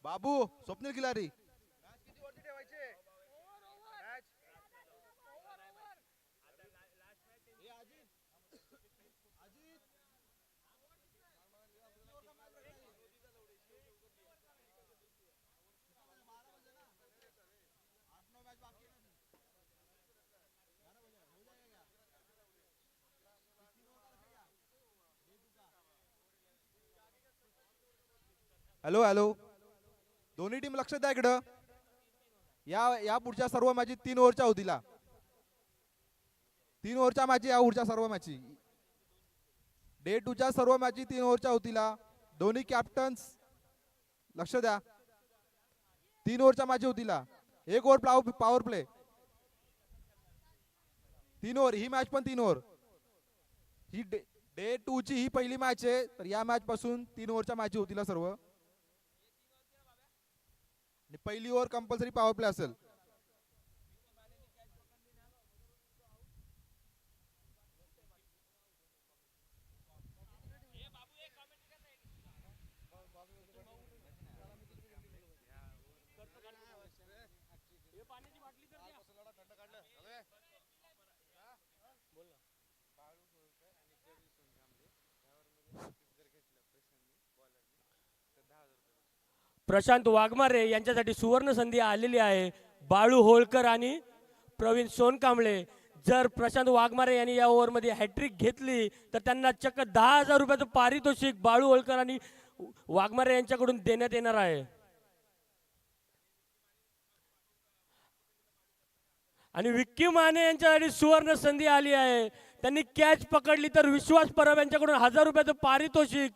बाबू Swapnil Khilari. Hello hello. दोन्ही team लक्ष द्या इकडं. या या पुढच्या सर्व मॅची 3 ओव्हरच्या होतीला. 3 ओव्हरच्या मॅची या पुढच्या सर्व मॅची. डे 2च्या सर्व मॅची 3 ओव्हरच्या होतीला. दोन्ही कॅप्टन्स लक्ष द्या. 3 ओव्हरच्या मॅची होतीला. 1 ओव्हर पॉवर प्ले. 3 ओव्हर ही मॅच पण 3 ओव्हर. ही डे 2ची ही पहिली मॅच आहे. तर या मॅच पासून 3 ओव्हरच्या मॅची होतीला सर्व. आणि पहिली ओव्हर कंपल्सरी पॉवर प्ले असेल. प्रशांत वाघमारे यांच्यासाठी सुवर्ण संधी आलेली आहे. बाळू होळकर आणि प्रवीण सोनकांबळे. जर प्रशांत वाघमारे यांनी या ओव्हरमध्ये हॅट्रिक घेतली तर त्यांना चक्क 10,000 रुपयाचं पारितोषिक बाळू होळकर आणि वाघमारे यांच्याकडून देण्यात येणार आहे. आणि विक्की माने यांच्यासाठी सुवर्ण संधी आली आहे. त्यांनी कॅच पकडली तर विश्वास परब यांच्याकडून 1,000 रुपयाचं पारितोषिक.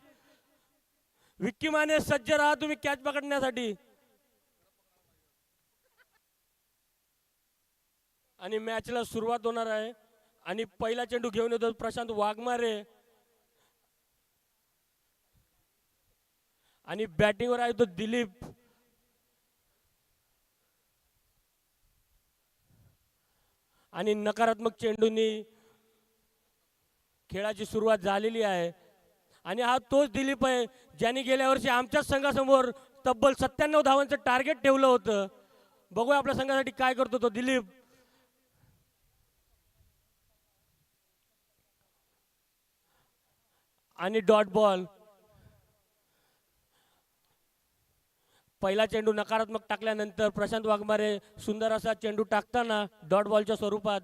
विक्की माने सज्ज राहा तुम्ही कॅच पकडण्यासाठी. आणि मॅचला सुरुवात होणार आहे. आणि पहिला चेंडू घेऊन येतो प्रशांत वाघमारे. आणि बॅटिंगवर आहे तो दिलीप. आणि नकारात्मक चेंडूंनी खेळाची सुरुवात झालेली आहे. आणि हा तोच दिलीप आहे ज्यांनी गेल्या वर्षी आमच्याच संघासमोर तब्बल 97 धावांचं टार्गेट ठेवलं होतं. बघूया आपल्या संघासाठी काय करतो तो दिलीप. आणि डॉट बॉल. पहिला चेंडू नकारात्मक टाकल्यानंतर प्रशांत वाघमारे सुंदर असा चेंडू टाकताना डॉट बॉलच्या स्वरूपात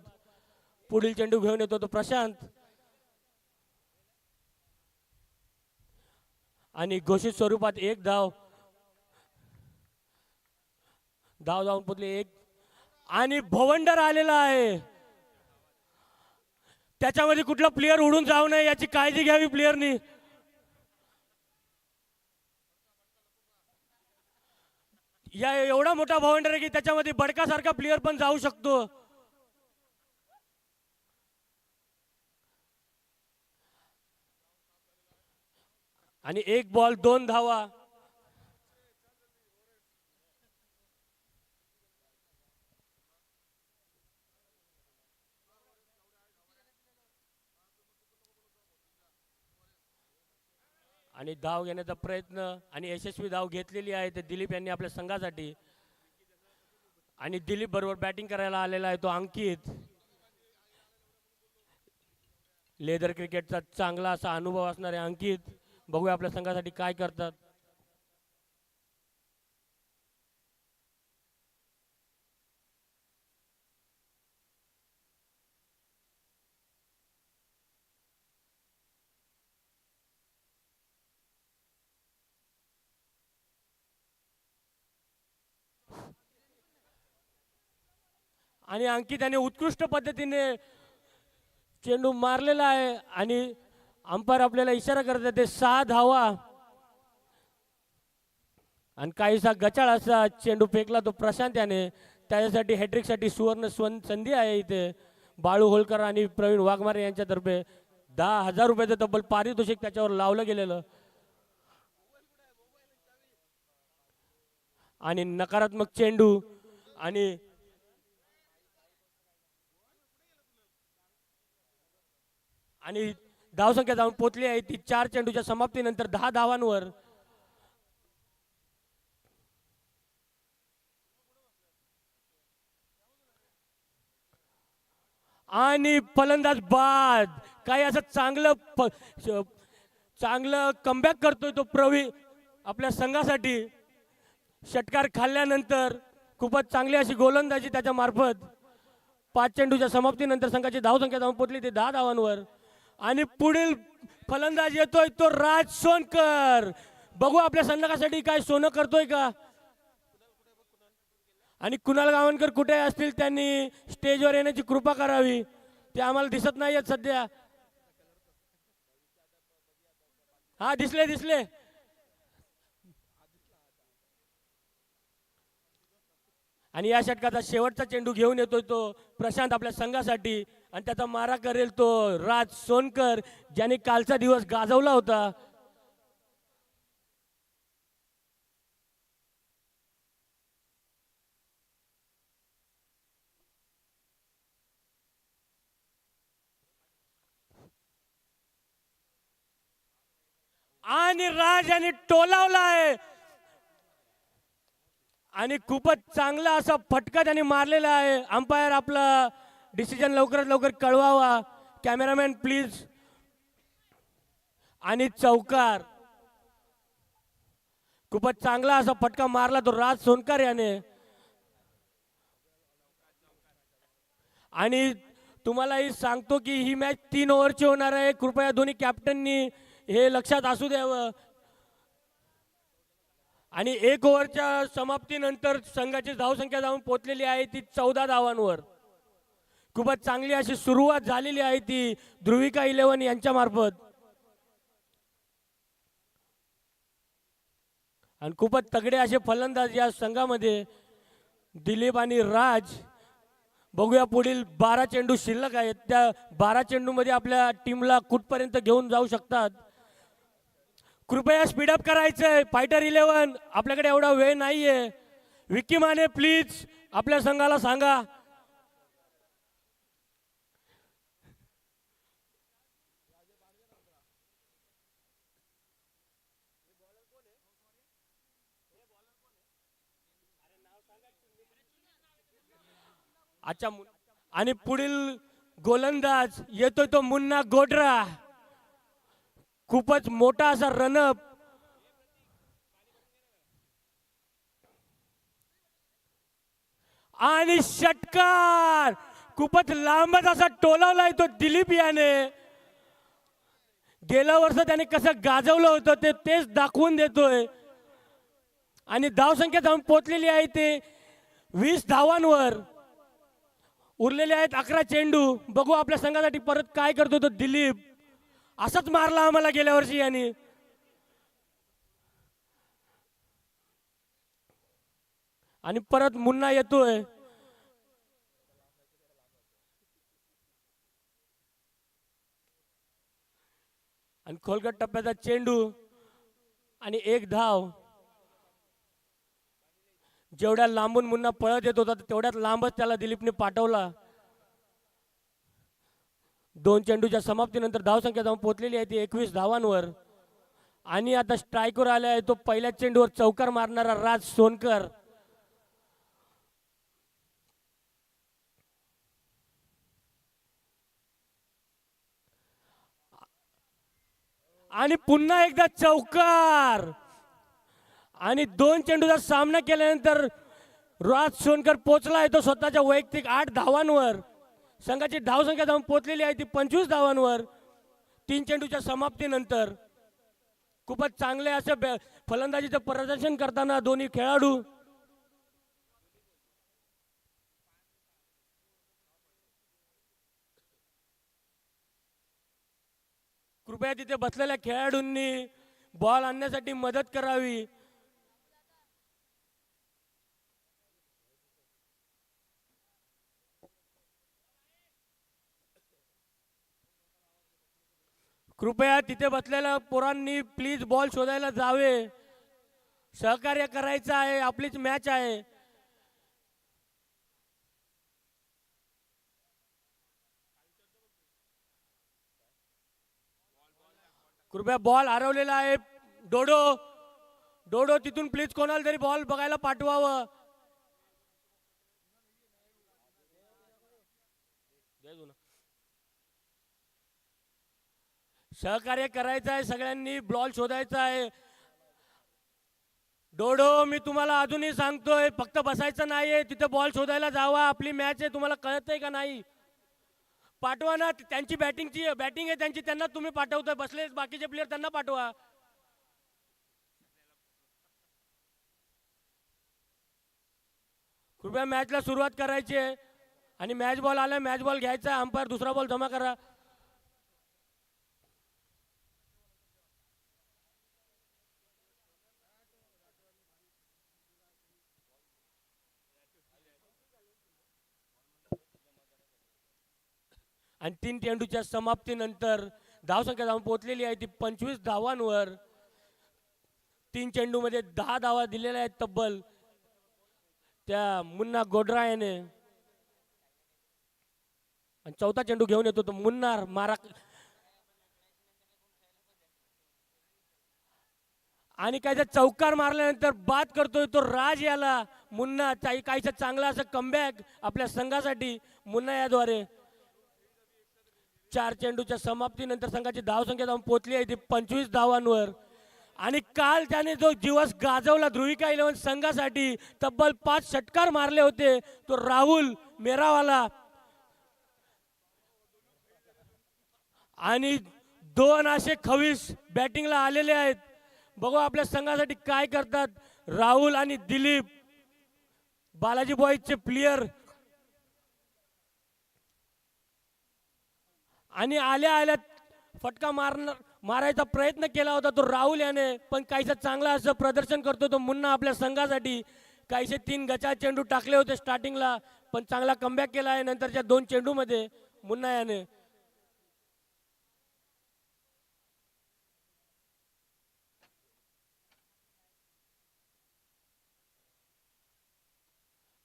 पुढील चेंडू घेऊन येतो तो प्रशांत. आणि घोषित स्वरूपात एक धाव. धाव जाऊन पुढले एक. आणि भवंडर आलेला आहे. त्याच्यामध्ये कुठला प्लेअर उडून जाऊ नये याची काळजी घ्यावी प्लेअरनी. या एवढा मोठा भवंडर आहे की त्याच्यामध्ये बडकासारखा प्लेअर पण जाऊ शकतो. आणि एक बॉल 2 धावा. आणि धाव घेण्याचा प्रयत्न आणि यशस्वी धाव घेतलेली आहे ते दिलीप यांनी आपल्या संघासाठी. आणि दिलीप बरोबर बॅटिंग करायला आलेला आहे तो अंकित. लेदर क्रिकेटचा चांगला असा अनुभव असणारे अंकित. बघूया आपल्या संघासाठी काय करतात. आणि अंकित याने उत्कृष्ट पद्धतीने चेंडू मारलेला आहे. आणि अंपायर आपल्याला इशारा करतात ते 6 धावा. आणि काहीसा गचाळ असा चेंडू फेकला तो प्रशांत याने. त्याच्यासाठी हॅट्रिकसाठी सुवर्ण संधी आहे इथे. बाळू होळकर आणि प्रवीण वाघमारे यांच्यातर्फे 10,000 रुपयाचं तब्बल पारितोषिक त्याच्यावर लावलं गेलेलं. आणि नकारात्मक चेंडू. आणि आणि धावसंख्या जाऊन पोचली आहे ती 4 चेंडूच्या समाप्तीनंतर 10 धावांवर. आणि फलंदाज बाद. काही असं चांगलं कमबॅक करतोय तो प्रवीण आपल्या संघासाठी. षटकार खाल्ल्यानंतर खूपच चांगली अशी गोलंदाजी त्याच्या मार्फत 5 चेंडूच्या समाप्तीनंतर संघाची धावसंख्या जाऊन पोहोचली ते 10 धावांवर. आणि पुढील फलंदाज येतोय तो राज सोनकर. बघू आपल्या संघासाठी काय सोनं करतोय का. आणि कुणाल गावणकर कुठे असतील त्यांनी स्टेजवर येण्याची कृपा करावी. ते आम्हाला दिसत नाहीयेत सध्या. हा दिसले. आणि या षटकाचा शेवटचा चेंडू घेऊन येतोय तो प्रशांत आपल्या संघासाठी. आणि त्याचा मारा करेल तो राज सोनकर ज्याने कालचा दिवस गाजवला होता. आणि राज यांनी टोलावलाय आणि खूपच चांगला असा फटका त्यांनी मारलेला आहे. अंपायर आपला डिसिजन लवकरात लवकर कळवावा. Cameraman please. आणि चौकार. खूपच चांगला असा फटका मारला तो राज सोनकर याने. आणि तुम्हालाही सांगतो की ही मॅच 3 ओव्हरची होणार आहे. कृपया दोन्ही कॅप्टननी हे लक्षात असू द्यावं. आणि 1 ओव्हरच्या समाप्तीनंतर संघाची धावसंख्या जाऊन पोहोचलेली आहे ती 14 धावांवर. खूपच चांगली अशी सुरुवात झालेली आहे ती ध्रुविका 11 यांच्या मार्फत. आणि खूपच तगडे असे फलंदाज या संघामध्ये दिलीप आणि राज. बघूया पुढील 12 चेंडू शिल्लक आहेत. त्या 12 चेंडूमध्ये आपल्या टीमला कुठपर्यंत घेऊन जाऊ शकतात. कृपया स्पीडअप करायचंय. फायटर 11 आपल्याकडे एवढा वेळ नाहीये. विक्की माने प्लीज आपल्या संघाला सांगा. अच्छा. आणि पुढील गोलंदाज येतोय तो मुन्ना गोडरा. खूपच मोठा असा रनअप. आणि षटकार खूपच लांबच असा टोलावलाय तो दिलीप याने. गेल्या वर्ष त्याने कसं गाजवलं होतं तेच दाखवून देतोय. आणि धावसंख्या जाऊन पोहोचलेली आहे ते 20 धावांवर. उरलेले आहेत 11 चेंडू. बघू आपल्या संघासाठी परत काय करतो तो दिलीप. असाच मारला आम्हाला गेल्या वर्षी यांनी. आणि परत मुन्ना येतोय. आणि खोलगट टप्प्याचा चेंडू आणि 1 धाव. जेवढ्या लांबून मुन्ना पळत येत होता तेवढ्यात लांबच त्याला दिलीपने पाठवला. 2 चेंडूच्या समाप्तीनंतर धावसंख्या जाऊन पोहोचलेली आहे ती 21 धावांवर. आणि आता स्ट्राईकवर आला आहे तो पहिल्या चेंडूवर चौकार मारणारा राज सोनकर. आणि पुन्हा एकदा चौकार. आणि 2 चेंडूचा सामना केल्यानंतर राज सोनकर पोचला तो स्वतःच्या वैयक्तिक 8 धावांवर. संघाची धावसंख्या जाऊन पोहोचलेली आहे ती 25 धावांवर 3 चेंडूच्या समाप्तीनंतर. खूपच चांगले असे फलंदाजीचं प्रदर्शन करताना दोन्ही खेळाडू. कृपया तिथे बसलेल्या खेळाडूंनी बॉल आणण्यासाठी मदत करावी. कृपया तिथे बसलेल्या पोरांनी प्लीज बॉल शोधायला जावे. सहकार्य करायचं आहे. आपलीच मॅच आहे. कृपया बॉल हरवलेला आहे. डोडो तिथून प्लीज कोणाला तरी बॉल बघायला पाठवावं. सहकार्य करायचं आहे, सगळ्यांनी बॉल शोधायचा आहे. डोडो मी तुम्हाला अजूनही सांगतोय, फक्त बसायचं नाहीये, तिथे बॉल शोधायला जावा. आपली मॅच आहे, तुम्हाला कळतंय का नाही? पाठवा ना, त्यांची बॅटिंग आहे त्यांची, त्यांना तुम्ही पाठवताय. बसले बाकीचे प्लेयर त्यांना पाठवा. कृपया मॅचला सुरुवात करायची आहे आणि मॅच बॉल आला, मॅच बॉल घ्यायचा. अंपायर दुसरा बॉल जमा करा. आणि 3 चेंडूच्या समाप्तीनंतर धावसंख्या जाऊन पोहोचलेली आहे ती 25 धावांवर. 3 चेंडूमध्ये 10 धावा दिलेल्या आहेत तब्बल त्या मुन्ना गोडरा याने. आणि चौथा चेंडू घेऊन येतो तो मुन्नार मारा. आणि काहीचा चौकार मारल्यानंतर बाद करतोय तो राज याला. मुन्ना काहीचा चांगला असं कमबॅक आपल्या संघासाठी मुन्ना याद्वारे. 4 चेंडूच्या समाप्तीनंतर संघाची धावसंख्या जाऊन पोहोचली आहे ती 25 धावांवर. आणि काल त्याने जो दिवस गाजवला ध्रुविका 11 संघासाठी, तब्बल 5 षटकार मारले होते तो राहुल मेरावाला. आणि 2 असे खवीस बॅटिंगला आलेले आहेत. बघू आपल्या संघासाठी काय करतात राहुल आणि दिलीप, बालाजी बॉयजचे प्लेयर. आणि आल्या आल्या फटका मारायचा प्रयत्न केला होता तो राहुल याने, पण काहीसं चांगलं असं प्रदर्शन करतो तो मुन्ना आपल्या संघासाठी. काहीसे 3 गचा चेंडू टाकले होते स्टार्टिंगला, पण चांगला कमबॅक केला आहे नंतरच्या 2 चेंडूमध्ये मुन्ना याने.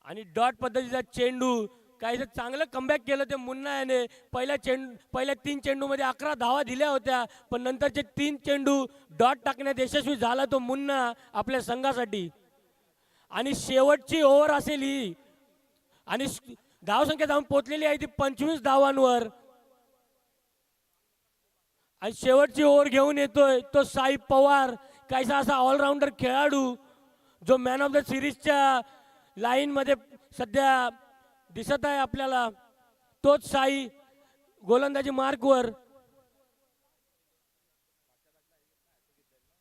आणि डॉट पद्धतीचा चेंडू, काही चांगलं कमबॅक केलं ते मुन्ना याने. पहिल्या 3 चेंडूमध्ये 11 धावा दिल्या होत्या, पण नंतरचे 3 चेंडू डॉट टाकण्यात यशस्वी झाला तो मुन्ना आपल्या संघासाठी. आणि शेवटची ओव्हर असेल ही, आणि धावसंख्या जाऊन पोहोचलेली आहे ती 25 धावांवर. आणि शेवटची ओव्हर घेऊन येतोय तो साई पवार, काहीसा असा ऑलराऊंडर खेळाडू जो मॅन ऑफ द सिरीजच्या लाईन मध्ये सध्या दिसत आहे आपल्याला. तोच साई गोलंदाजी मार्कवर.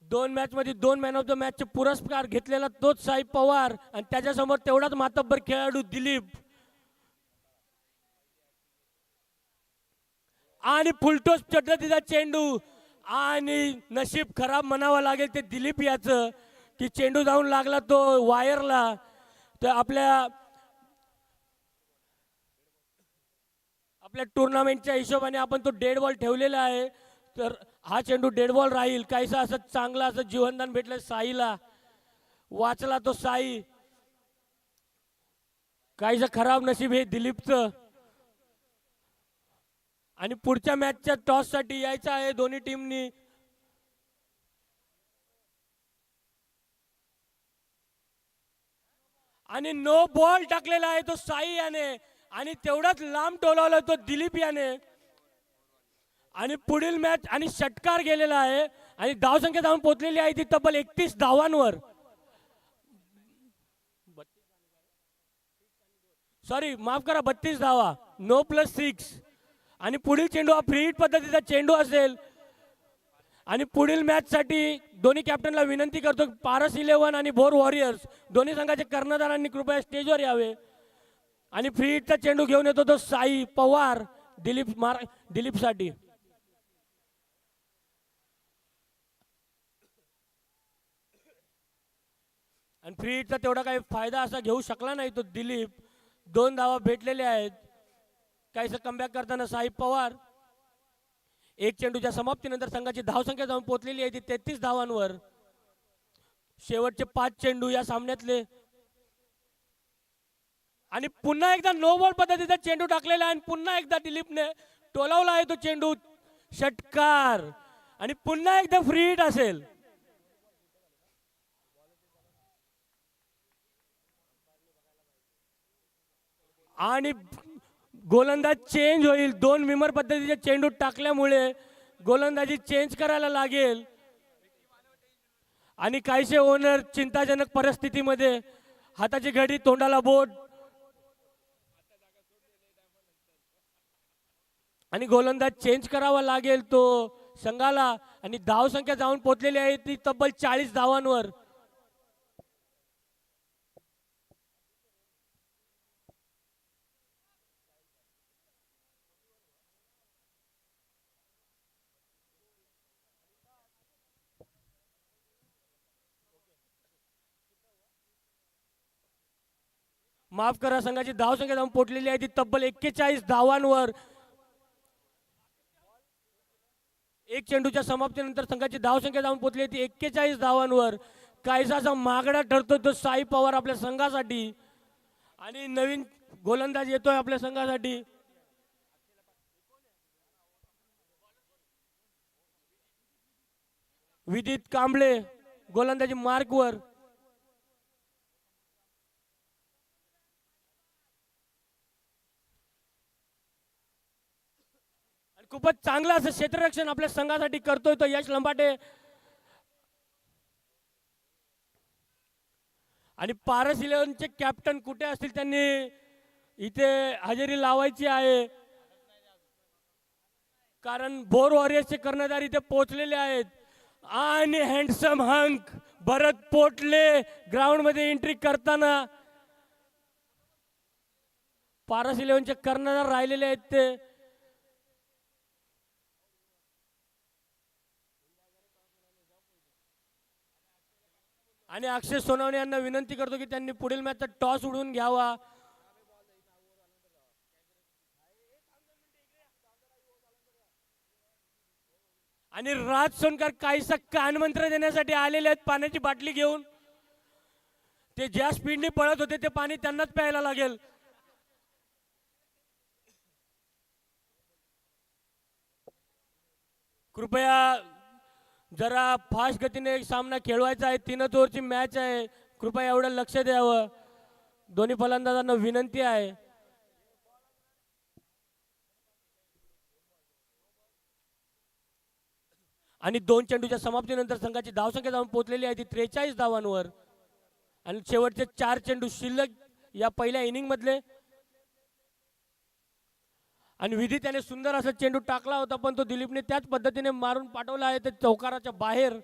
2 मॅच मध्ये 2 मॅन ऑफ द मॅच चे पुरस्कार घेतलेला तोच साई पवार. आणि त्याच्यासमोर तेवढाच मातब्बर खेळाडू दिलीप. आणि फुलटोस पद्धतीचा चेंडू, आणि नशीब खराब म्हणावं लागेल ते दिलीप याचं की चेंडू जाऊन लागला तो वायरला. तर आपल्या टुर्नामेंटच्या हिशोबाने आपण तो डेड बॉल ठेवलेला आहे, तर हा चेंडू डेड बॉल राहील. काहीसा असं चांगला असं जीवनदान भेटलं साईला, वाचला तो साई. काहीसं खराब नशीब हे दिलीपचं. आणि पुढच्या मॅचच्या टॉस साठी यायचं आहे दोन्ही टीमनी. आणि नो बॉल टाकलेला आहे तो साई याने, आणि तेवढाच लांब टोलावला तो दिलीप याने. आणि पुढील मॅच आणि षटकार गेलेला आहे. आणि धावसंख्या जाऊन पोहोचलेली आहे ती तब्बल 31 धावांवर. सॉरी माफ करा, 32 धावा, 9+6. आणि पुढील चेंडू हा फ्री हिट पद्धतीचा चेंडू असेल. आणि पुढील मॅच साठी दोन्ही कॅप्टनला विनंती करतो, पारस 11 आणि भोर वॉरियर्स दोन्ही संघाचे कर्णधारांनी कृपया स्टेजवर यावे. आणि फ्री हिटचा चेंडू घेऊन येतो तो साई पवार दिलीप साठी. आणि फ्री हिटचा तेवढा काही फायदा असा घेऊ शकला नाही तो दिलीप. 2 धावा भेटलेले आहेत. काहीसं कमबॅक करताना साई पवार. 1 चेंडूच्या समाप्तीनंतर संघाची धावसंख्या जाऊन पोहोचलेली आहे ती 33 धावांवर. शेवटचे 5 चेंडू या सामन्यातले. आणि पुन्हा एकदा नो बॉल पद्धतीचा चेंडू टाकलेला आहे, आणि पुन्हा एकदा दिलीपने टोलावला आहे तो चेंडू. षटकार, आणि पुन्हा एकदा फ्री हिट असेल. आणि गोलंदाज चेंज होईल. 2 विमर पद्धतीचे चेंडू टाकल्यामुळे गोलंदाजी चेंज करायला लागेल आणि काहीसे ओनर चिंताजनक परिस्थितीमध्ये हाताची घडी तोंडाला बोट आणि गोलंदाज चेंज करावा लागेल तो संघाला आणि धाव संख्या जाऊन पोहोचलेली आहे ती तब्बल 40 धावांवर. माफ करा, संघाची धाव संख्या जाऊन पोहोचलेली आहे ती तब्बल 41 धावांवर. एक चेंडूच्या समाप्तीनंतर संघाची धाव संख्या जाऊन पोहोचली ती 41 धावांवर. काहीसा मागडा ठरतो तो साई पवार आपल्या संघासाठी आणि नवीन गोलंदाज येतोय आपल्या संघासाठी. विदित कांबळे गोलंदाजी मार्कवर. खूपच चांगलं असं क्षेत्ररक्षण आपल्या संघासाठी करतोय तो यश लंबाटे. आणि पारस इलेव्हनचे कॅप्टन कुठे असतील त्यांनी इथे हजेरी लावायची आहे कारण बोर वॉरियर्सचे कर्णधार इथे पोहोचलेले आहेत. आणि हँडसम हंक भरत पोटले ग्राउंड मध्ये एंट्री करताना पारस इलेव्हनचे कर्णधार राहिलेले आहेत ते. आणि अक्षय सोनवणे यांना विनंती करतो की त्यांनी पुढील मॅचचा टॉस उडवून घ्यावा. आणि राज सोनकर काहीसा कानमंत्र देण्यासाठी आलेले आहेत पाण्याची बाटली घेऊन. ते ज्या स्पीडने पळत होते ते पाणी त्यांनाच प्यायला लागेल. कृपया जरा फास्ट गतीने सामना खेळवायचा आहे. 3 ओव्हरची मॅच आहे. कृपया एवढं लक्ष द्यावं. दोन्ही फलंदाजांना विनंती आहे. आणि 2 चेंडूच्या समाप्तीनंतर संघाची धावसंख्या जाऊन पोहोचलेली आहे ती 43 धावांवर. आणि शेवटचे 4 चेंडू शिल्लक या पहिल्या इनिंग मधले. आणि विधी त्याने सुंदर असा चेंडू टाकला होता पण तो दिलीपने त्याच पद्धतीने मारून पाठवला आहे ते चौकाराच्या बाहेर.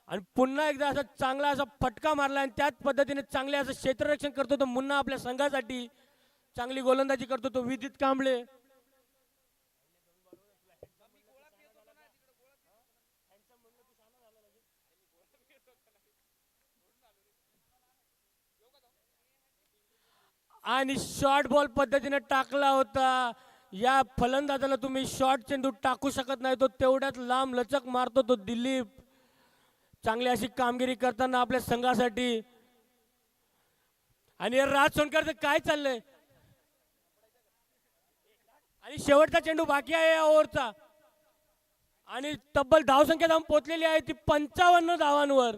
आणि पुन्हा एकदा असा चांगला असा फटका मारला आणि त्याच पद्धतीने चांगले असं क्षेत्ररक्षण करतो तो मुन्ना आपल्या संघासाठी. चांगली गोलंदाजी करतो तो विदित कांबळे. आणि शॉर्ट बॉल पद्धतीने टाकला होता. या फलंदाजाला तुम्ही शॉर्ट चेंडू टाकू शकत नाही. तो तेवढ्याच लांब लचक मारतो तो दिलीप. चांगली अशी कामगिरी करताना आपल्या संघासाठी. आणि राज सोनकरचं काय चाललंय. आणि शेवटचा चेंडू बाकी आहे या ओव्हरचा. आणि तब्बल धावसंख्या जाऊन पोहोचलेली आहे ती 55 धावांवर.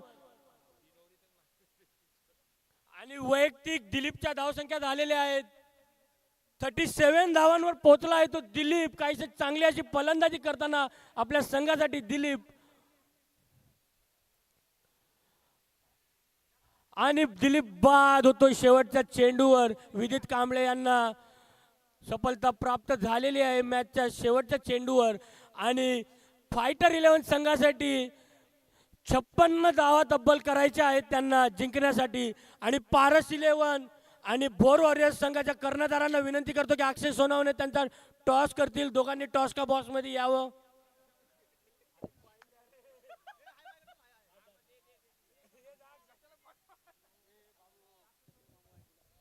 आणि वैयक्तिक दिलीपच्या धावसंख्या झालेल्या आहेत 37 धावांवर पोहोचला आहे तो दिलीप. काहीशी चांगली अशी फलंदाजी करताना आपल्या संघासाठी दिलीप. आणि दिलीप बाद होतो शेवटच्या चेंडूवर. विदित कांबळे यांना सफलता प्राप्त झालेली आहे मॅचच्या शेवटच्या चेंडूवर. आणि फायटर 11 संघासाठी 56 धावा तब्बल करायच्या आहेत त्यांना जिंकण्यासाठी. आणि पारस 11 आणि बोर वॉरियर्स संघाच्या कर्णधारांना विनंती करतो की अक्षय सोनवणे त्यांचा टॉस करतील. दोघांनी टॉस का बॉक्स मध्ये यावं.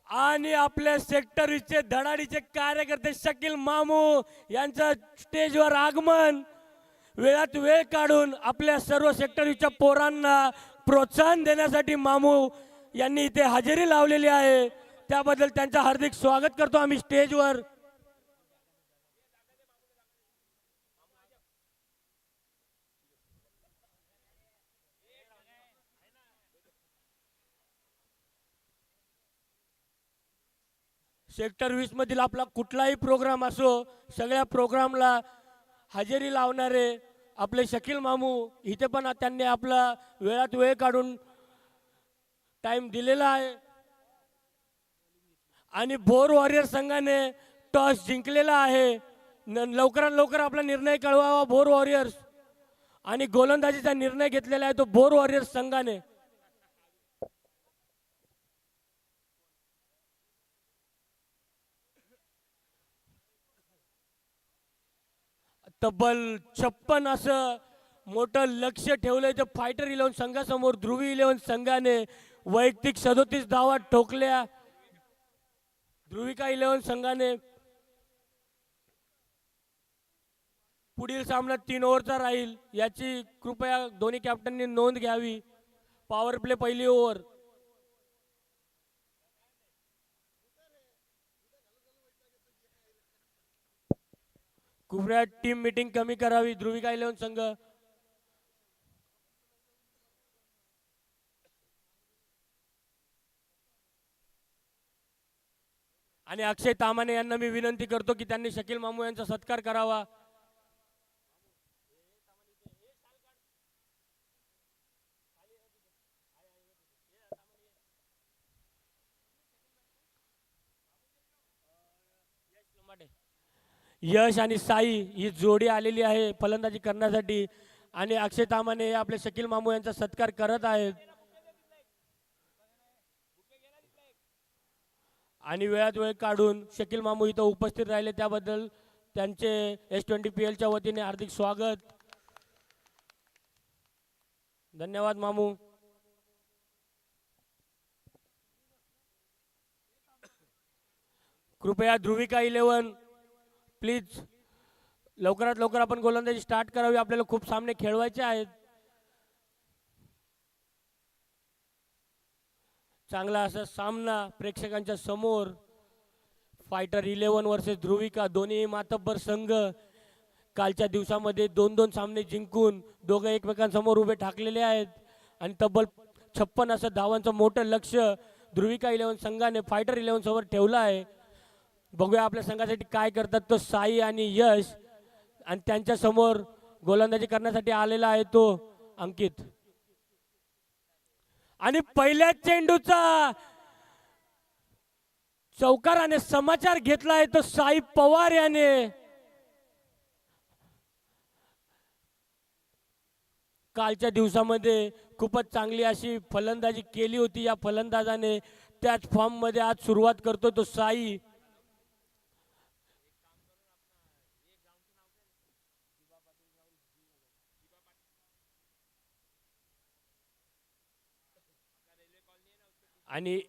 आणि आपल्या सेक्टरचे धडाडीचे कार्यकर्ते शकील मामू यांचं स्टेजवर आगमन. वेळात वेळ काढून आपल्या सर्व सेक्टरच्या पोरांना प्रोत्साहन देण्यासाठी मामू यांनी इथे हजेरी लावलेली आहे. त्याबद्दल त्यांचं हार्दिक स्वागत करतो आम्ही स्टेजवर. सेक्टर 20 मधील आपला कुठलाही प्रोग्राम असो, सगळ्या प्रोग्रामला हजेरी लावणारे आपले शकील मामू इथे पण त्यांनी आपला वेळात वेळ काढून टाइम दिलेला आहे. आणि भोर वॉरियर संघाने टॉस जिंकलेला आहे. लवकरात लवकर आपला निर्णय कळवावा भोर वॉरियर्स. आणि गोलंदाजीचा निर्णय घेतलेला आहे तो भोर वॉरियर्स संघाने. तब्बल 56 असं मोठं लक्ष ठेवलंय तर फायटर 11 संघासमोर. ध्रुवी 11 संघाने वैयक्तिक 37 धावा ठोकल्या. ध्रुविका 11 संघाने पुढील सामना 3 ओव्हरचा राहील याची कृपया दोन्ही कॅप्टननी नोंद घ्यावी. पॉवर प्ले पहिली ओव्हर. कृपया टीम मीटिंग कमी करावी. ध्रुविका 11 संघ. आणि अक्षय तामाने यांना मी विनंती करतो की त्यांनी शकील मामू यांचा सत्कार करावा. यश आणि साई ही जोडी आलेली आहे फलंदाजी करण्यासाठी आणि अक्षय तामाने आपले शकील मामू यांचा सत्कार करत आहेत. आणि वेळात वेळ काढून शकील मामू इथं उपस्थित राहिले त्याबद्दल त्यांचे S20PL च्या वतीने हार्दिक स्वागत. धन्यवाद मामू. कृपया ध्रुविका 11 प्लीज लवकरात लवकर आपण गोलंदाजी स्टार्ट करावी. आपल्याला खूप सामने खेळवायचे आहेत. चांगला असा सामना प्रेक्षकांच्या समोर. Fighter 11 versus Dhruvika. दोन्ही मातब्बर संघ कालच्या दिवसामध्ये 2-2 सामने जिंकून दोघं एकमेकांसमोर उभे ठाकलेले आहेत. आणि तब्बल 56 असं धावांचं मोठं लक्ष ध्रुविका 11 संघाने फायटर 11 समोर ठेवलं आहे. बघूया आपल्या संघासाठी काय करतात तो साई आणि यश. आणि त्यांच्या समोर गोलंदाजी करण्यासाठी आलेला आहे तो अंकित. आणि पहिल्या चेंडूचा चौकाराने समाचार घेतला आहे तो साई पवार याने. कालच्या दिवसामध्ये खूपच चांगली अशी फलंदाजी केली होती या फलंदाजाने. त्याच फॉर्म मध्ये आज सुरुवात करतो तो साई. आणि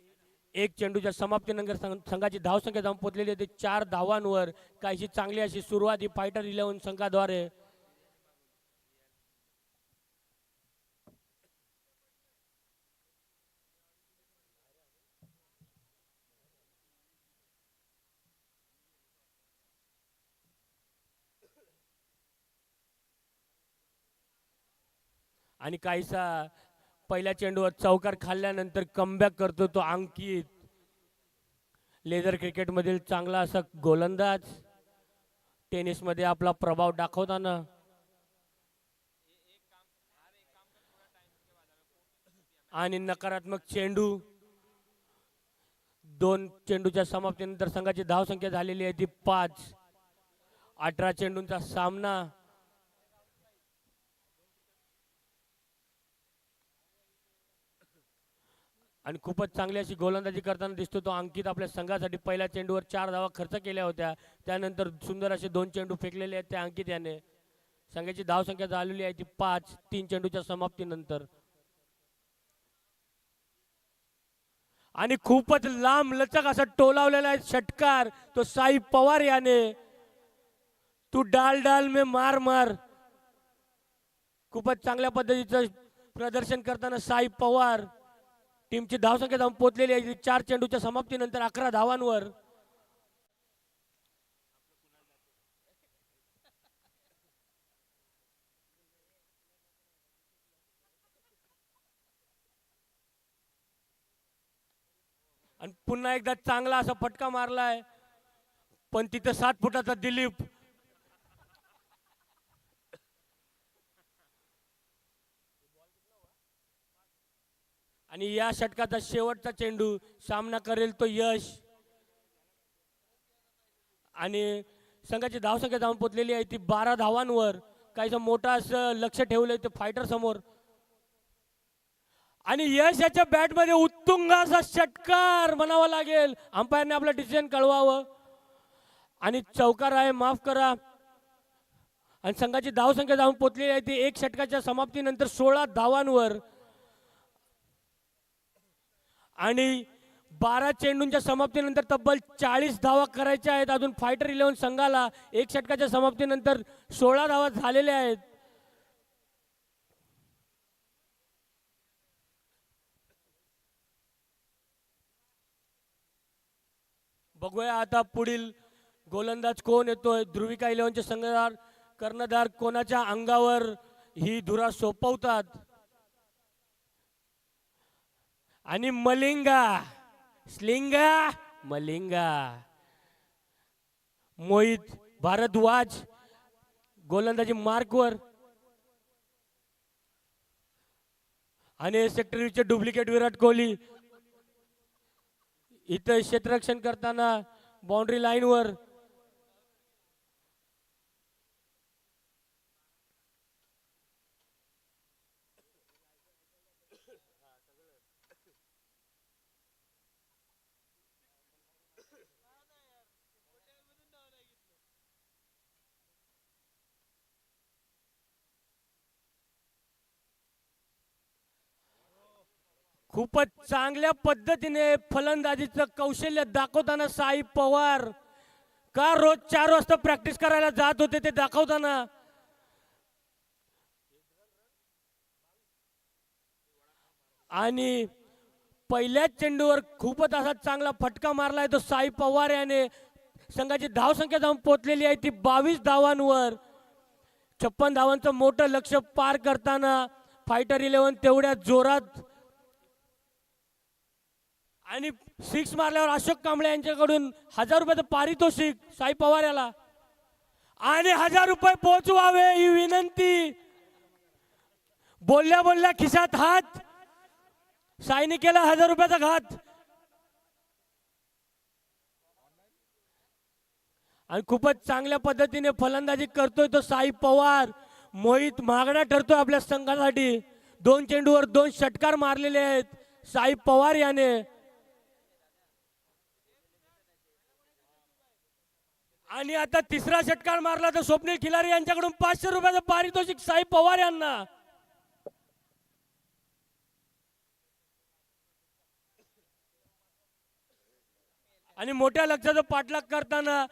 एक चेंडूच्या समाप्तीनंतर संघाची धावसंख्या जाऊन पोहोचलेली आहे 4 धावांवर. काहीशी चांगली अशी सुरुवात ही फायटर 11 संघाद्वारे. आणि काहीसा पहिल्या चेंडूवर चौकार खाल्ल्यानंतर कमबॅक करतो तो अंकित. लेदर क्रिकेट मधील चांगला असा गोलंदाज. टेनिस मध्ये आपला प्रभाव दाखवताना. आणि नकारात्मक चेंडू. 2 चेंडूच्या समाप्तीनंतर संघाची धावसंख्या झालेली आहे ती 5. 18 चेंडूंचा सामना. आणि खूपच चांगली अशी गोलंदाजी करताना दिसतो तो अंकित. आपल्या संघासाठी पहिल्या चेंडूवर 4 धावा खर्च केल्या होत्या. त्यानंतर सुंदर असे 2 चेंडू फेकलेले आहेत त्या अंकित याने. संघाची धावसंख्या झालेली आहे ती 5 3 चेंडूच्या समाप्तीनंतर. आणि खूपच लांब लचक असा टोलावलेला आहे षटकार तो साई पवार याने. तू डाल डाल में मार मार. खूपच चांगल्या पद्धतीचं प्रदर्शन करताना साई पवार टीमची धावसंख्या जाऊन पोहोचलेली आहे 4 चेंडूच्या समाप्तीनंतर 11 धावांवर. आणि पुन्हा एकदा चांगला असा फटका मारलाय, पण तिथं 7 फुटाचा दिलीप आणि या षटकाचा शेवटचा चेंडू सामना करेल तो यश. आणि संघाची धावसंख्या जाऊन पोचलेली आहे ती 12 धावांवर. काहीसं मोठं असं लक्ष ठेवलंय ते फायटर समोर. आणि यश याच्या बॅटमध्ये उत्तुंग असा षटकार म्हणावा लागेल. अंपायरने आपलं डिसिजन कळवावं. आणि चौकार आहे, माफ करा. आणि संघाची धावसंख्या जाऊन पोचलेली आहे ती 1 षटकाच्या समाप्तीनंतर 16 धावांवर. आणि 12 चेंडूंच्या समाप्तीनंतर तब्बल 40 धावा करायच्या आहेत अजून फायटर 11 संघाला. 1 षटकाच्या समाप्तीनंतर 16 धावा झालेल्या आहेत. बघूया आता पुढील गोलंदाज कोण येतोय. ध्रुविका 11चे संघादार कर्णधार कोणाच्या अंगावर ही धुरा सोपवतात. आणि मलिंगा स्लिंगा मलिंगा मोहित भारद्वाज गोलंदाजी मार्कवर. आणि सेक्टरीचे डुप्लिकेट विराट कोहली इथं क्षेत्ररक्षण करताना बाउंड्री लाईनवर. खूपच चांगल्या पद्धतीने फलंदाजीचं कौशल्य दाखवताना साई पवार. का रोज 4 वाजता प्रॅक्टिस करायला जात होते ते दाखवताना. आणि पहिल्याच चेंडूवर खूपच असा चांगला फटका मारलाय तो साई पवार याने. संघाची धावसंख्या जाऊन पोचलेली आहे ती 22 धावांवर. 56 धावांचं मोठं लक्ष पार करताना फायटर 11 तेवढ्या जोरात. आणि 6 मारल्यावर अशोक कांबळे यांच्याकडून 1000 रुपयाचं पारितोषिक साई पवार याला. आणि 1000 रुपये पोहोचवावे ही विनंती. बोलल्या बोलल्या खिशात हात. साईने केला 1000 रुपयाचा घात. आणि खूपच चांगल्या पद्धतीने फलंदाजी करतोय तो साई पवार. मोहित महागडा ठरतोय आपल्या संघासाठी. 2 चेंडूवर 2 षटकार मारलेले आहेत साई पवार याने. आणि आता 3रा षटकार मारला तर स्वप्नील खिलारी यांच्याकडून 500 रुपयाचं पारितोषिक साई पवार यांना. आणि मोठ्या लक्ष्याचा पाठलाग करताना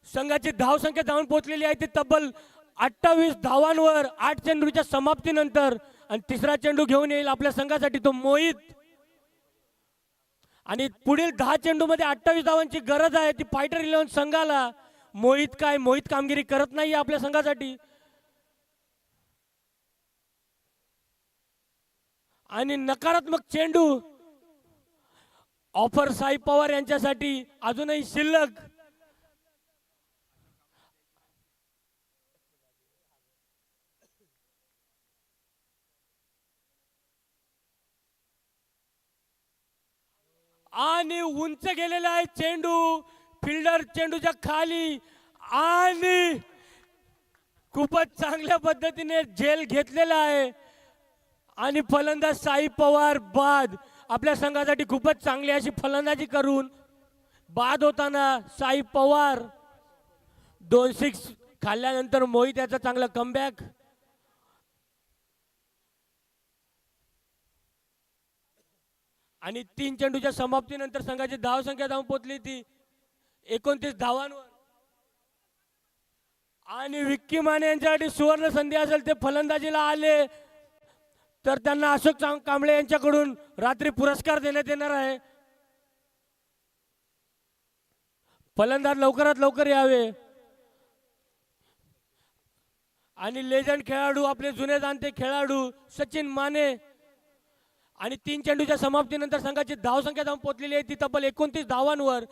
संघाची धावसंख्या जाऊन पोहोचलेली आहे ती तब्बल 28 धावांवर 8 चेंडूच्या समाप्तीनंतर. आणि 3रा चेंडू घेऊन येईल आपल्या संघासाठी तो मोहित. आणि पुढील 10 चेंडूमध्ये 28 धावांची गरज आहे ती फायटर 11 संघाला. मोहित कामगिरी करत नाही आपल्या संघासाठी. आणि नकारात्मक चेंडू ऑफर साई पवार यांच्यासाठी अजूनही शिल्लक. आणि उंच गेलेला आहे चेंडू फिल्डर चेंडूच्या खाली. आणि खूपच चांगल्या पद्धतीने झेल घेतलेला आहे. आणि फलंदाज साई पवार बाद. आपल्या संघासाठी खूपच चांगली अशी फलंदाजी करून बाद होताना साई पवार. 2 6 खाल्ल्यानंतर मोहित याचा चांगला कमबॅक. आणि 3 चेंडूच्या समाप्तीनंतर संघाची धावसंख्या जाऊन पोहोचली ती 29 धावांवर. आणि विक्की माने यांच्यासाठी सुवर्ण संधी असेल ते फलंदाजीला आले. तर त्यांना अशोक कांबळे यांच्याकडून रात्री पुरस्कार देण्यात येणार आहे. फलंदाज लवकरात लवकर यावे. आणि लेजंड खेळाडू, आपले जुने जाणते खेळाडू सचिन माने. आणि 3 चेंडूच्या समाप्तीनंतर संघाची धावसंख्या जाऊन पोहोचलेली आहे ती तब्बल 29 धावांवर.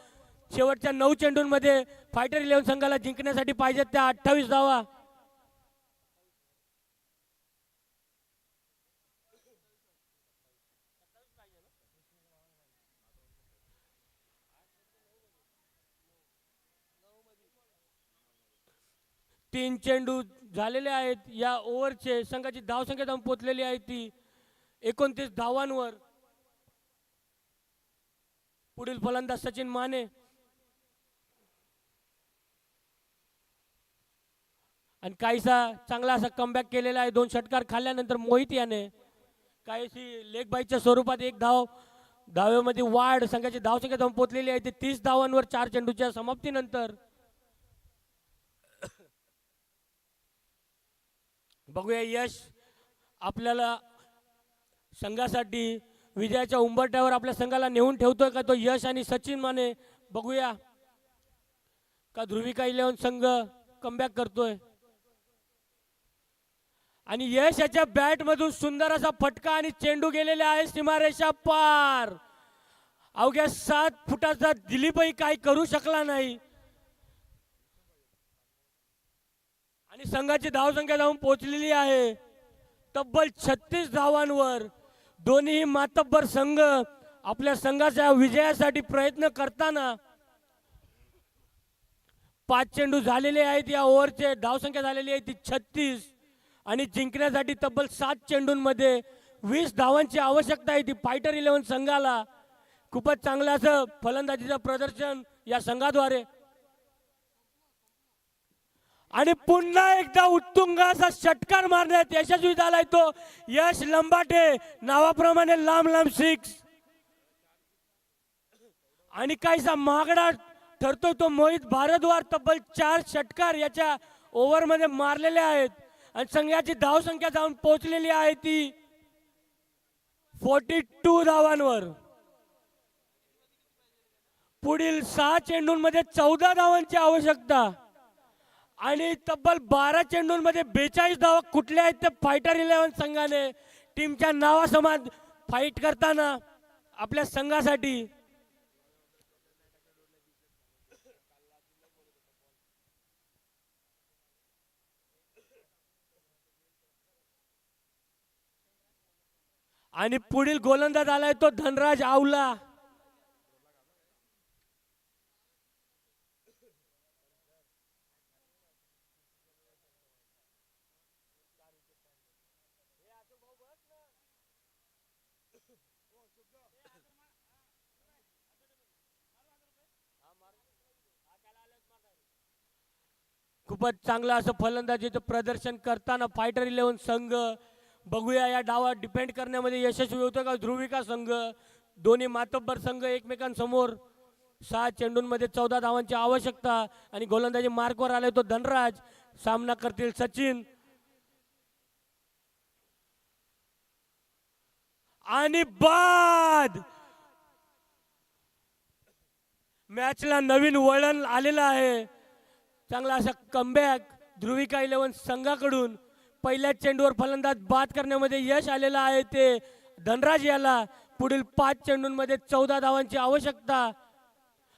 शेवटच्या 9 चेंडूंमध्ये फायटर 11 संघाला जिंकण्यासाठी पाहिजेत त्या 28 धावा. तीन चेंडू झालेले आहेत या ओव्हरचे. संघाची धावसंख्या जाऊन पोहोचलेली आहे ती 29 धावांवर. पुढील फलंदाज सचिन माने. आणि काहीसा चांगला असा कमबॅक केलेला आहे. 2 षटकार खाल्ल्यानंतर मोहित याने काहीशी लेग बाईच्या स्वरूपात एक धावेमध्ये वाढ. संघाची धावसंख्या जाऊन पोहोचलेली आहे ती 30 धावांवर 4 चेंडूच्या समाप्तीनंतर. बघूया यश आपल्याला संघासाठी विजयाच्या उंबरठ्यावर आपल्या संघाला नेऊन ठेवतोय का तो यश आणि सचिन माने. बघूया का ध्रुविका 11 संघ कमबॅक करतोय. आणि यश याच्या बॅट मधून सुंदर असा फटका आणि चेंडू गेलेला आहे सीमारेषा पार. अवघ्या 7 फुटाचा दिलीपही काही करू शकला नाही. आणि संघाची धावसंख्या जाऊन पोहोचलेली आहे तब्बल 36 धावांवर. दोन्ही मातब्बर संघ आपल्या संघाच्या विजयासाठी प्रयत्न करताना 5 चेंडू झालेले आहेत या ओव्हरचे. धावसंख्या झालेली आहे ती 36. आणि जिंकण्यासाठी तब्बल 7 चेंडूंमध्ये 20 धावांची आवश्यकता आहे ती फायटर 11 संघाला. खूपच चांगलं असं फलंदाजीचं प्रदर्शन या संघाद्वारे. आणि पुन्हा एकदा उत्तुंग असा षटकार मारण्यात यशस्वी झालाय तो यश लंबाटे. नावाप्रमाणे लांब लांब 6. आणि काहीसा महागडा ठरतोय तो मोहित भारद्वाज. तब्बल 4 षटकार याच्या ओव्हर मध्ये मारलेले आहेत. आणि संघाची धावसंख्या जाऊन पोहोचलेली आहे ती 42 धावांवर. पुढील 6 चेंडूंमध्ये 14 धावांची आवश्यकता. आणि तब्बल 12 चेंडूंमध्ये 42 धावा कुठल्या आहेत ते फायटर 11 संघाने टीमच्या नावासमान फाईट करताना आपल्या संघासाठी. आणि पुढील गोलंदाज आलाय तो धनराज आवला. खूपच चांगलं असं फलंदाजीचं प्रदर्शन करताना फायटर 11 संघ. बघूया या डावात डिपेंड करण्यामध्ये यशस्वी होतं का ध्रुविका संघ. दोन्ही मातब्बर संघ एकमेकांसमोर. 6 चेंडूंमध्ये 14 धावांची आवश्यकता. आणि गोलंदाजी मार्कवर आलाय तो धनराज. सामना करतील सचिन. आणि बाद. मॅचला नवीन वळण आलेलं आहे. चांगला असा कमबॅक ध्रुविका 11 संघाकडून. पहिल्या चेंडूवर फलंदाज बाद करण्यामध्ये यश आलेलं आहे ते धनराज याला. पुढील 5 चेंडूंमध्ये 14 धावांची आवश्यकता.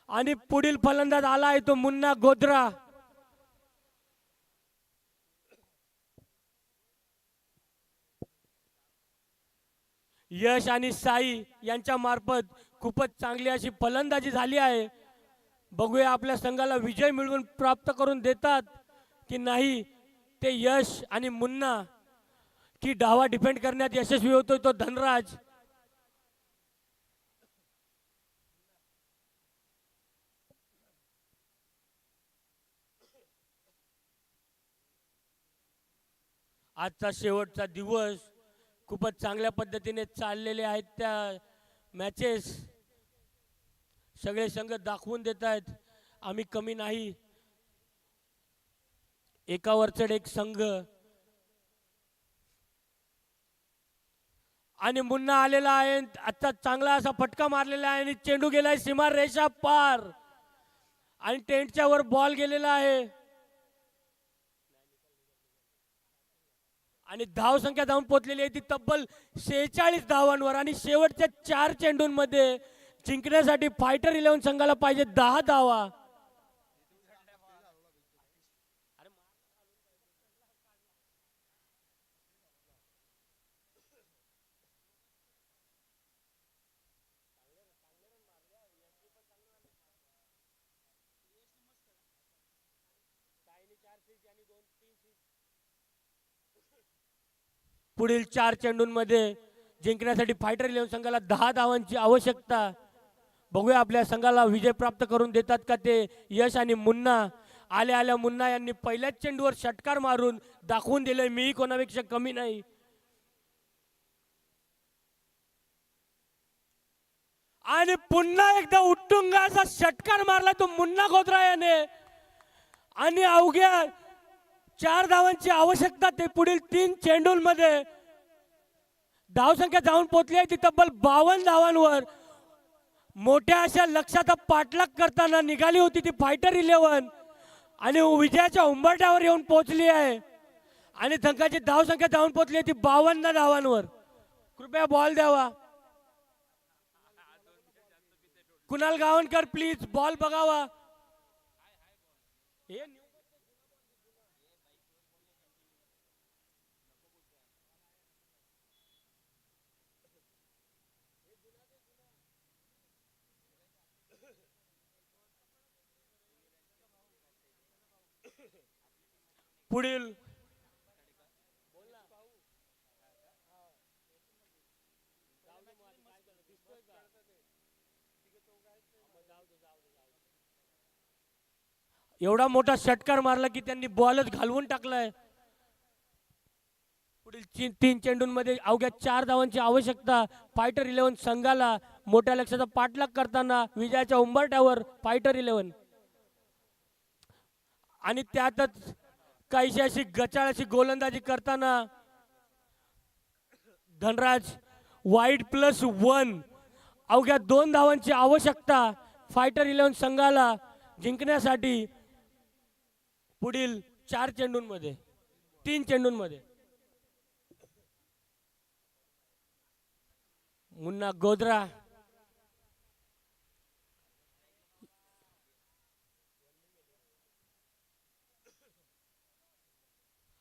आणि पुढील फलंदाज आला आहे तो मुन्ना गोद्रा. यश आणि साई यांच्या मार्फत खूपच चांगली अशी फलंदाजी झाली आहे. बघूया आपल्या संघाला विजय मिळवून प्राप्त करून देतात की नाही ते यश आणि मुन्ना. की डावा डिफेंड करण्यात यशस्वी होतोय तो धनराज. आजचा शेवटचा दिवस खूपच चांगल्या पद्धतीने चाललेले आहेत त्या मॅचेस. सगळे संघ दाखवून देत आहेत आम्ही कमी नाही. एकावर चढ एक संघ आणि मुन्ना आलेला आहे, आता चांगला असा फटका मारलेला आहे आणि चेंडू गेलाय सीमा रेषा पार आणि टेंटच्या वर बॉल गेलेला आहे आणि धाव संख्या जाऊन पोहोचलेली आहे ती तब्बल 46 धावांवर आणि शेवटच्या 4 चेंडूंमध्ये जिंकण्यासाठी फायटर 11 संघाला पाहिजे 10 धावा. पुढील 4 चेंडूंमध्ये जिंकण्यासाठी फायटर 11 संघाला 10 धावांची आवश्यकता. बघूया आपल्या संघाला विजय प्राप्त करून देतात का ते यश आणि मुन्ना. आल्या मुन्ना यांनी पहिल्याच चेंडूवर षटकार मारून दाखवून दिले मी कोणापेक्षा कमी नाही. आणि पुन्हा एकदा उत्तुंग असा षटकार मारला तो मुन्ना गोत्रा याने आणि अवघ्या 4 धावांची आवश्यकता ते पुढील 3 चेंडूंमध्ये. धावसंख्या जाऊन पोहोचली आहे ती तब्बल 52 धावांवर. मोठ्या अशा लक्ष्याचा पाठलाग करताना निघाली होती ती फायटर 11 आणि विजयाच्या उंबरठ्यावर येऊन पोहोचली आहे आणि संघाची धावसंख्या जाऊन पोहोचली आहे ती 52 धावांवर. कृपया बॉल द्यावा. कुणाल गावणकर प्लीज बॉल बघावा. पुढील एवढा मोठा षटकार मारला की त्यांनी बॉलच घालवून टाकलाय. पुढील 3 चेंडूंमध्ये अवघ्या 4 धावांची आवश्यकता फायटर 11 संघाला. मोठ्या लक्ष्याचा पाठलाग करताना विजयाच्या उंबरठ्यावर फायटर 11 आणि त्यातच काहीशी अशी गचाळ अशी गोलंदाजी करताना धनराज वाईट +1 अवघ्या 2 धावांची आवश्यकता फायटर 11 संघाला जिंकण्यासाठी. पुढील 4 चेंडूंमध्ये 3 चेंडूंमध्ये मुन्ना गोद्रा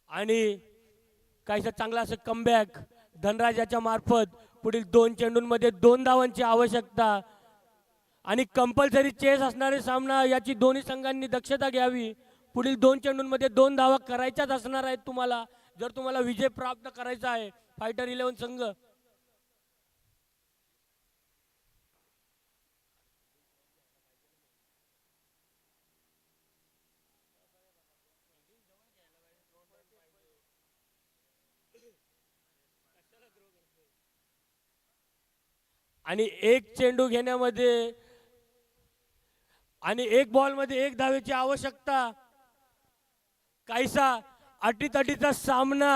आणि काहीसा चांगला असं कमबॅक धनराजाच्या मार्फत. पुढील 2 चेंडूंमध्ये 2 धावांची आवश्यकता आणि कंपल्सरी चेस असणारे सामना याची दोन्ही संघांनी दक्षता घ्यावी. पुढील 2 चेंडूंमध्ये 2 धावा करायच्याच असणार आहेत तुम्हाला जर तुम्हाला विजय प्राप्त करायचा आहे फायटर 11 संघ. आणि 1 चेंडू घेण्यामध्ये आणि 1 बॉलमध्ये 1 धावेची आवश्यकता. काहीसा अटीतटीचा सामना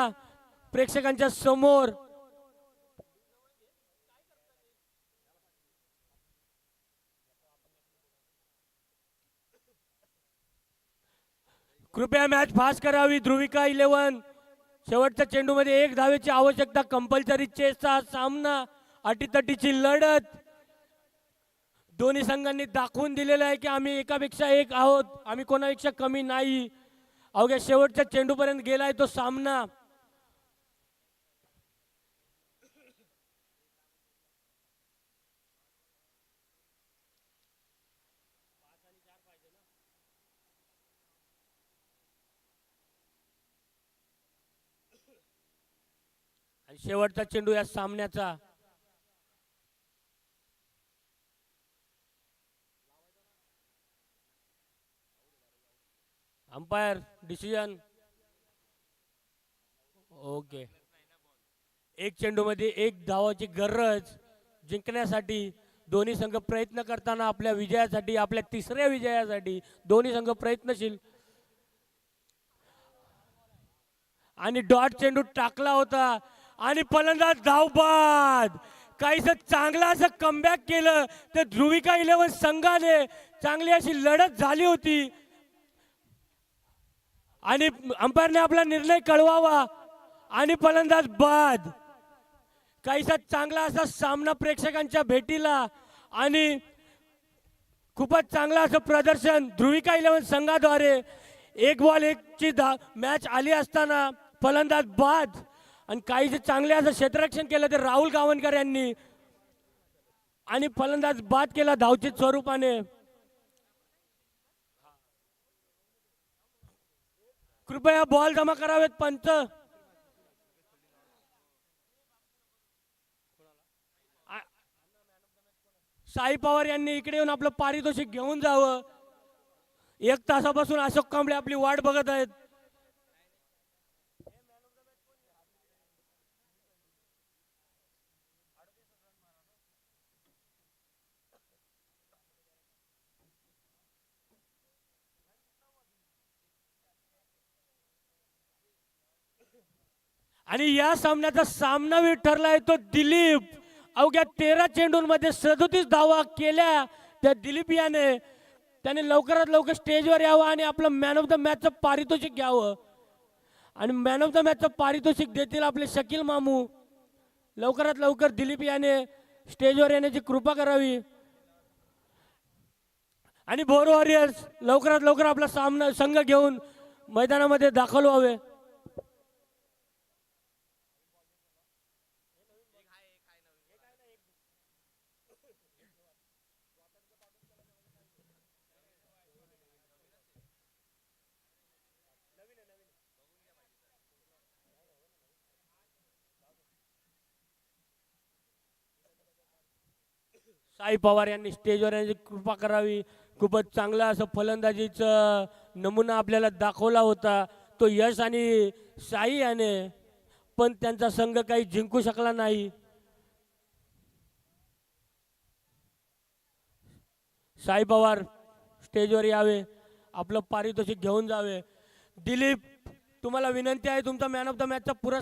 प्रेक्षकांच्या समोर. कृपया मॅच फास्ट करावी. ध्रुविका 11 शेवटच्या चेंडूमध्ये 1 धावेची आवश्यकता. कंपल्सरी चेसचा सामना अटीतटीची लढत. दोन्ही संघांनी दाखवून दिलेलं आहे की आम्ही एकापेक्षा एक आहोत, आम्ही कोणापेक्षा कमी नाही. अवघ्या शेवटच्या चेंडूपर्यंत गेलाय तो सामना. आणि शेवटचा चेंडू या सामन्याचा. Umpire decision okay. 1 चेंडूमध्ये 1 धावाची गरज जिंकण्यासाठी दोन्ही संघ प्रयत्न करताना आपल्या विजयासाठी आपल्या 3ऱ्या विजयासाठी दोन्ही संघ प्रयत्नशील. आणि डॉट चेंडू टाकला होता आणि फलंदाज धावबाद. काहीसं चांगलं असं कमबॅक केलं तर ध्रुविका 11 संघाने चांगली अशी लढत झाली होती आणि अंपायरने आपला निर्णय कळवावा आणि फलंदाज बाद. काहीसा चांगला असा सामना प्रेक्षकांच्या भेटीला आणि खूपच चांगलं असं प्रदर्शन ध्रुविका 11 संघाद्वारे. 1 बॉल 1 ची मॅच आली असताना फलंदाज बाद आणि काहीसे चांगले असं क्षेत्ररक्षण केलं ते राहुल गावणकर यांनी आणि फलंदाज बाद केला धावचित स्वरूपाने. कृपया बॉल जमा करावेत पंच. साई पवार यांनी इकडे येऊन आपलं पारितोषिक घेऊन जावं. 1 तासापासून अशोक कांबळे आपली वाट बघत आहेत. आणि या सामन्याचा सामनावीर ठरलाय तो दिलीप. अवघ्या 13 चेंडूंमध्ये 37 धावा केल्या त्या दिलीप याने. त्याने लवकरात लवकर स्टेजवर यावं आणि आपलं मॅन ऑफ द मॅचचं पारितोषिक घ्यावं. आणि मॅन ऑफ द मॅचचं पारितोषिक देतील आपले शकील मामू. लवकरात लवकर दिलीप याने स्टेजवर येण्याची कृपा करावी आणि भोर वॉरियर्स लवकरात लवकर आपला सामना संघ घेऊन मैदानामध्ये दाखल व्हावे. साई पवार यांनी स्टेजवर येण्याची कृपा करावी. खूपच चांगला असं फलंदाजीचा नमुना आपल्याला दाखवला होता तो यश आणि साई याने, पण त्यांचा संघ काही जिंकू शकला नाही. साई पवार स्टेजवर यावे, आपलं पारितोषिक घेऊन जावे. दिलीप तुम्हाला विनंती आहे तुमचा मॅन ऑफ द मॅचचा पुरस्कार